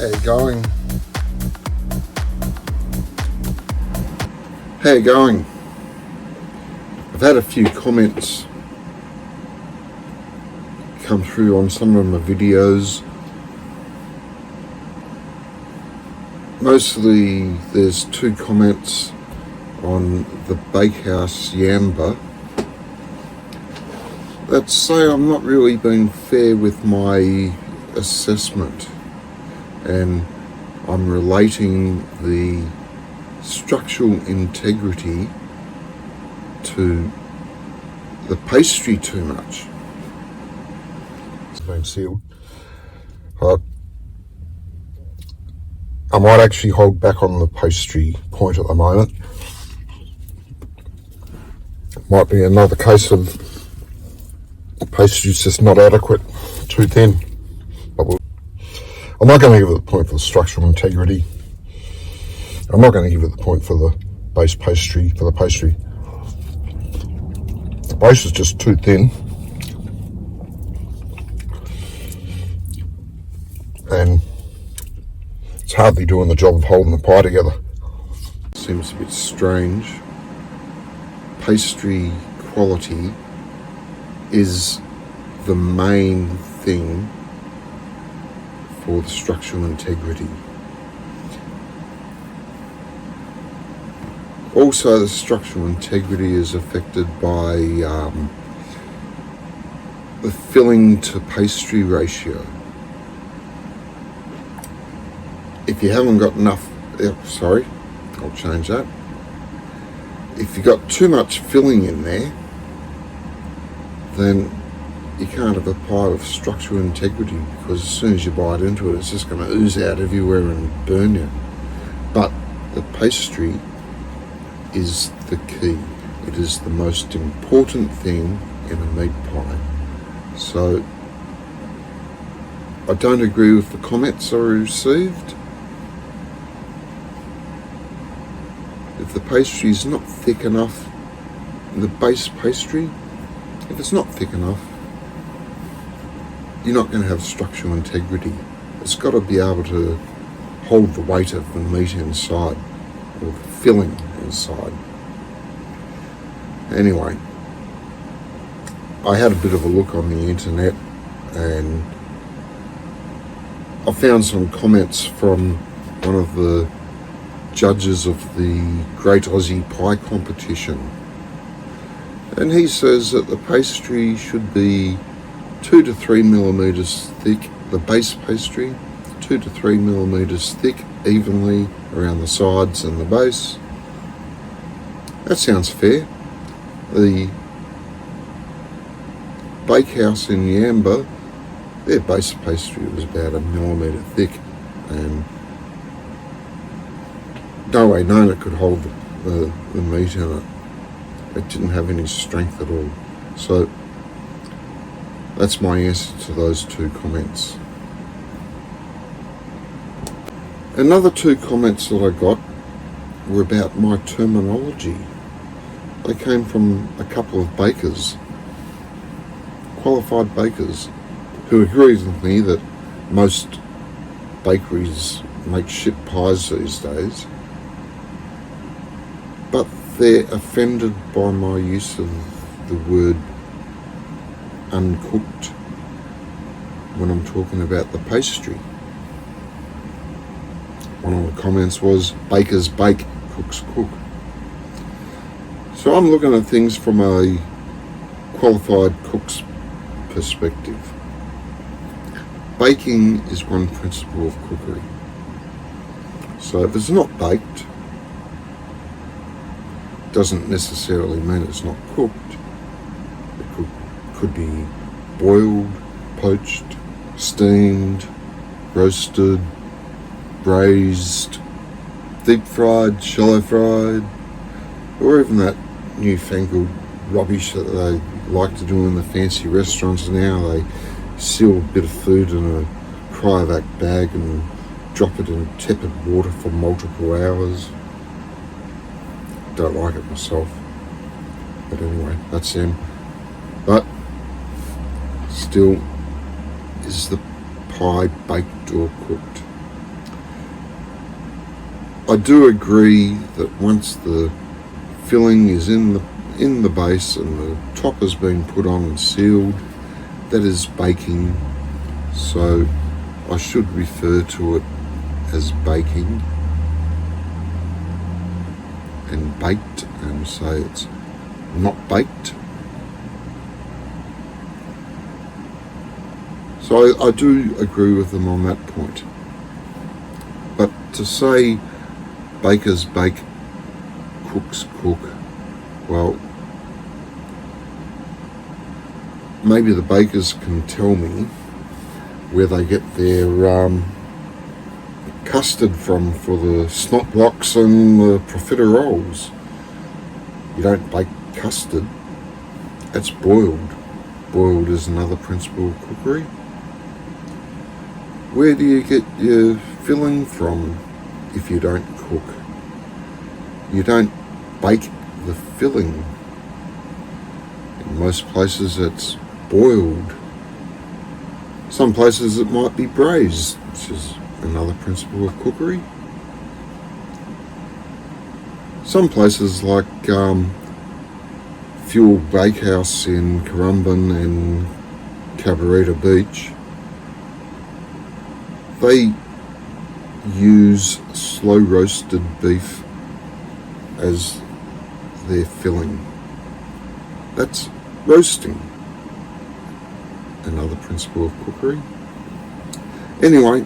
How you going? How you going? I've had a few comments come through on some of my videos. Mostly there's two comments on the bakehouse Yamba that say I'm not really being fair with my assessment, and I'm relating the structural integrity to the pastry too much. It's been sealed. I might actually hold back on the pastry point at the moment. Might be another case of the pastry's just not adequate, too thin. But I'm not going to give it the point for the structural integrity. I'm not going to give it the point for the base pastry, for the pastry. The base is just too thin. And it's hardly doing the job of holding the pie together. Seems a bit strange. Pastry quality is the main thing for the structural integrity. Also, the structural integrity is affected by the filling to pastry ratio. If you haven't got enough, I'll change that. If you've got too much filling in there, then you can't have a pie of structural integrity, because as soon as you bite into it, it's just going to ooze out everywhere and burn you. But the pastry is the key. It is the most important thing in a meat pie. So I don't agree with the comments I received. If the pastry is not thick enough, the base pastry, if it's not thick enough, you're not going to have structural integrity. It's got to be able to hold the weight of the meat inside, or the filling inside. Anyway, I had a bit of a look on the internet, and I found some comments from one of the judges of the Great Aussie Pie Competition, and he says that the pastry should be 2 to 3 millimeters thick, the base pastry 2 to 3 millimeters thick, evenly around the sides and the base. That sounds fair. The bakehouse in Yamba, their base pastry was about 1 millimeter thick, and no way known it could hold the meat in it. It didn't have any strength at all. So that's my answer to those two comments. Another two comments that I got were about my terminology. They came from a couple of bakers, qualified bakers, who agreed with me that most bakeries make shit pies these days, but they're offended by my use of the word uncooked when I'm talking about the pastry. One of the comments was, bakers bake, cooks cook. So I'm looking at things from a qualified cook's perspective. Baking is one principle of cookery. So if it's not baked, doesn't necessarily mean it's not cooked. It could be boiled, poached, steamed, roasted, braised, deep fried, shallow fried, or even that newfangled rubbish that they like to do in the fancy restaurants now. They seal a bit of food in a cryovac bag and drop it in tepid water for multiple hours. Don't like it myself, but anyway, that's them. But still, is the pie baked or cooked? I do agree that once the filling is in the base and the top has been put on and sealed, that is baking. So I should refer to it as baking and baked, and say it's not baked. So I do agree with them on that point. But to say bakers bake, cooks cook, well, maybe the bakers can tell me where they get their custard from for the snot blocks and the profiteroles. You don't bake custard, that's boiled. Boiled is another principle of cookery. Where do you get your filling from if you don't cook? You don't bake the filling. In most places it's boiled. Some places it might be braised, which is another principle of cookery. Some places like Fuel Bakehouse in Currumbin and Cabarita Beach, they use slow roasted beef as their filling. That's roasting. Another principle of cookery. Anyway,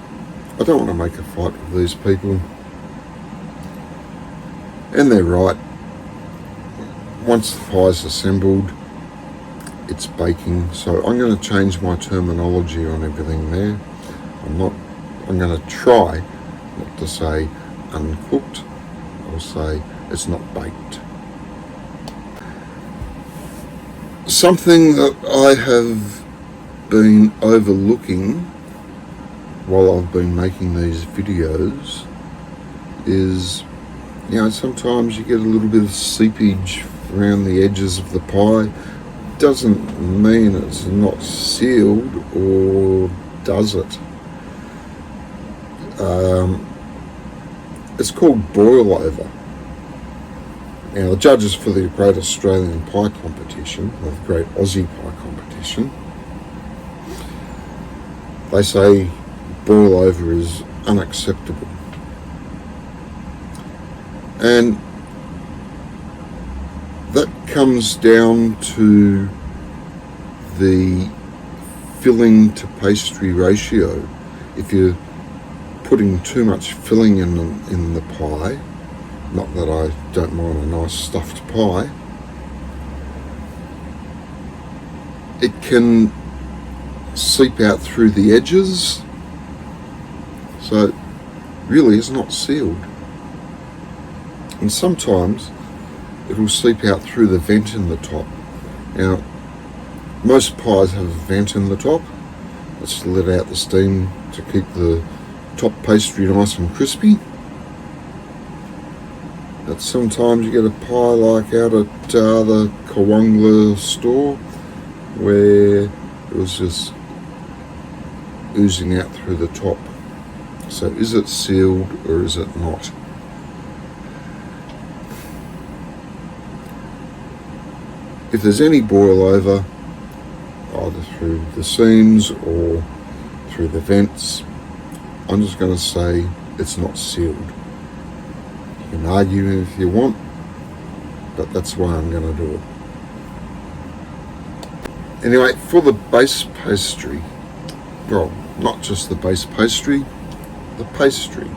I don't want to make a fight with these people. And they're right. Once the pie's assembled, it's baking. So I'm going to change my terminology on everything there. I'm going to try not to say uncooked. I'll say it's not baked. Something that I have been overlooking while I've been making these videos is, sometimes you get a little bit of seepage around the edges of the pie. Doesn't mean it's not sealed, or does it? It's called boil over. Now, the judges for the Great Australian Pie Competition, or the Great Aussie Pie Competition, they say boil over is unacceptable. And that comes down to the filling to pastry ratio. If you're putting too much filling in the pie, not that I don't mind a nice stuffed pie, it can seep out through the edges, so really it's not sealed. And sometimes it'll seep out through the vent in the top. Now, most pies have a vent in the top. It's to let out the steam to keep the top pastry nice and crispy. But sometimes you get a pie like out at the Kawangla store, where it was just oozing out through the top. So is it sealed or is it not? If there's any boil over, either through the seams or through the vents, I'm just going to say it's not sealed. You can argue if you want, but that's the way I'm going to do it. Anyway, for the base pastry, well, not just the base pastry, the pastry,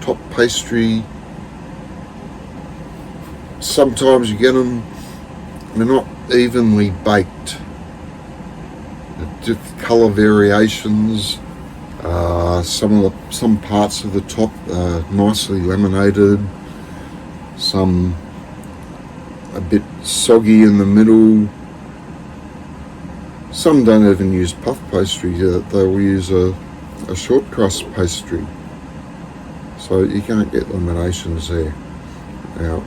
top pastry, sometimes you get them, they're not evenly baked. Colour variations, some parts of the top are nicely laminated, some a bit soggy in the middle. Some don't even use puff pastry, they'll use a short crust pastry. So you can't get laminations there. Now,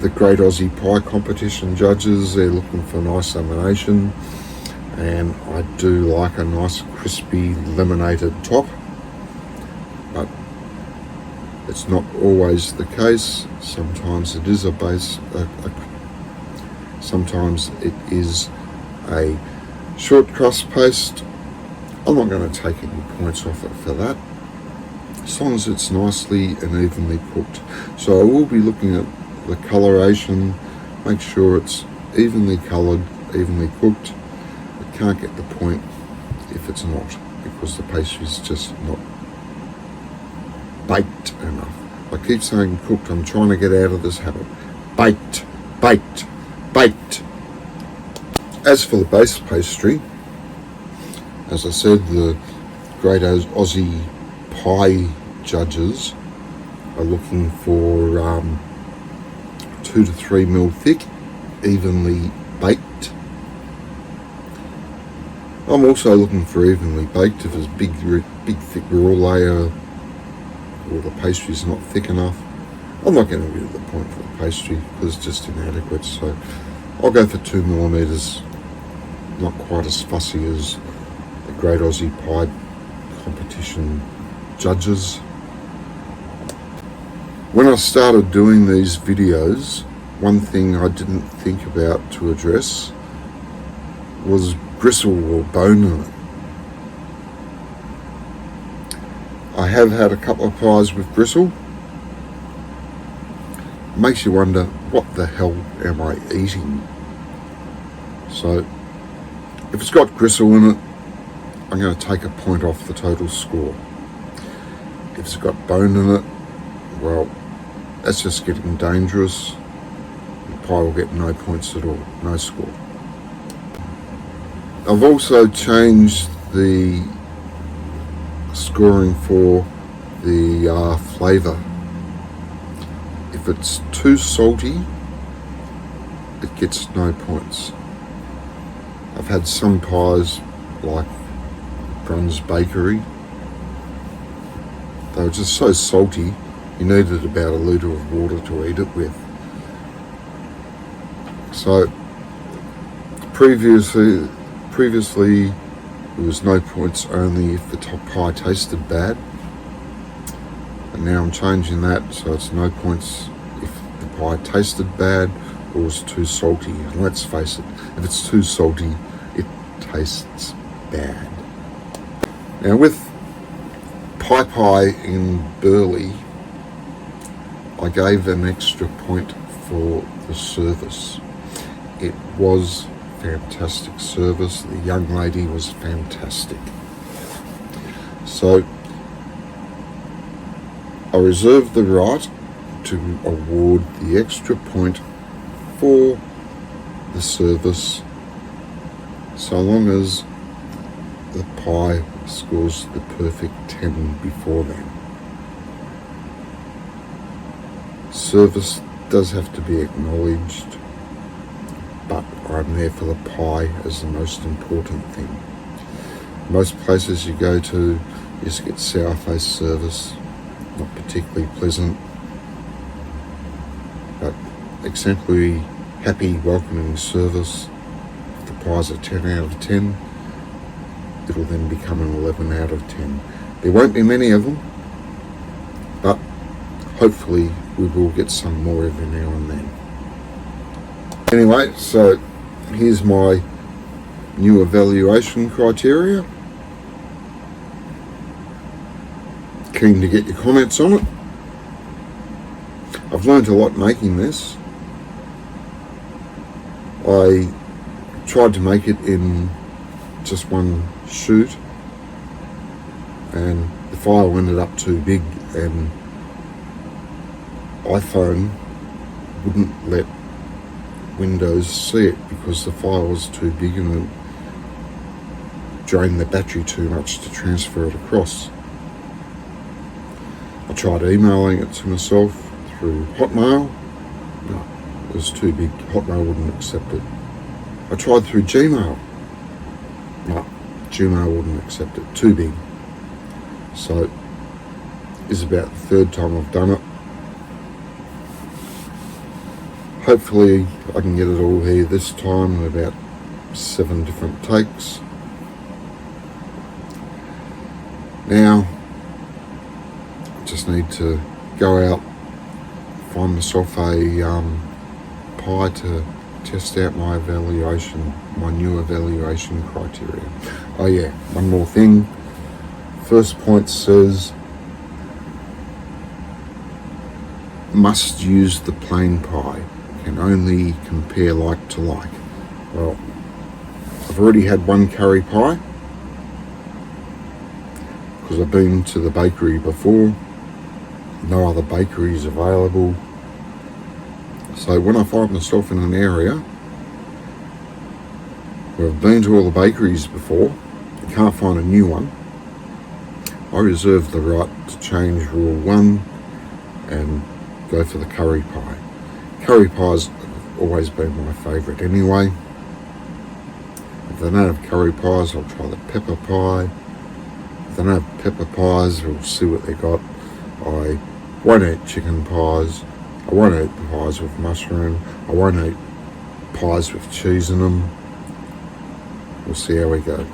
the Great Aussie Pie Competition judges, they're looking for nice lamination, and I do like a nice crispy laminated top, but It's not always the case. Sometimes it is a base, sometimes it is a short crust paste. I'm not going to take any points off it for that, as long as it's nicely and evenly cooked. So I will be looking at the coloration, make sure it's evenly coloured, evenly cooked. I can't get the point if it's not, because the pastry's just not baked enough. I keep saying cooked, I'm trying to get out of this habit. Baked, baked, baked. As for the base pastry, as I said, the Great Aussie Pie judges are looking for 2 to 3 mil thick, evenly baked. I'm also looking for evenly baked. If it's big thick raw layer, or the pastry's not thick enough, I'm not going to give it the point for the pastry because it's just inadequate. So I'll go for 2 millimeters. Not quite as fussy as the Great Aussie Pie competition judges. When I started doing these videos, one thing I didn't think about to address was gristle or bone in it. I have had a couple of pies with gristle. It makes you wonder, what the hell am I eating? So if it's got gristle in it, I'm going to take a point off the total score. If it's got bone in it, well, that's just getting dangerous. The pie will get no points at all, no score. I've also changed the scoring for the flavour. If it's too salty, it gets no points. I've had some pies like Brun's Bakery, they were just so salty you needed about 1 litre of water to eat it with. So previously there was no points, only if the top pie tasted bad, and now I'm changing that so it's no points if the pie tasted bad or was too salty. And let's face it, if it's too salty, it tastes bad. Now with pie in Burleigh, I gave an extra point for the service. It was fantastic service. The young lady was fantastic. So I reserve the right to award the extra point for the service, so long as the pie scores the perfect 10 before then. Service does have to be acknowledged, but I'm there for the pie as the most important thing. Most places you go to, you just get sour-faced service, not particularly pleasant, but exemplary, happy, welcoming service. If the pie's a 10 out of 10, it'll then become an 11 out of 10. There won't be many of them, but hopefully we will get some more every now and then. Anyway, so here's my new evaluation criteria. Keen to get your comments on it. I've learned a lot making this. I tried to make it in just one shoot, and the file ended up too big, and iPhone wouldn't let Windows see it because the file was too big and it drained the battery too much to transfer it across. I tried emailing it to myself through Hotmail. No, it was too big. Hotmail wouldn't accept it. I tried through Gmail. No, Gmail wouldn't accept it. Too big. So it's about the third time I've done it. Hopefully I can get it all here this time in about 7 different takes. Now I just need to go out, find myself a pie to test out my new evaluation criteria. Oh yeah, one more thing. First point says must use the plain pie, can only compare like to like. Well, I've already had one curry pie because I've been to the bakery before. No other bakeries available. So when I find myself in an area where I've been to all the bakeries before and can't find a new one, I reserve the right to change rule 1 and go for the curry pie. Curry pie's always been my favourite anyway. If they don't have curry pies, I'll try the pepper pie. If they don't have pepper pies, we'll see what they got. I won't eat chicken pies. I won't eat pies with mushroom. I won't eat pies with cheese in them. We'll see how we go.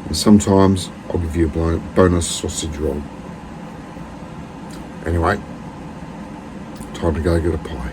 And sometimes I'll give you a bonus sausage roll. Anyway, time to go get a pie.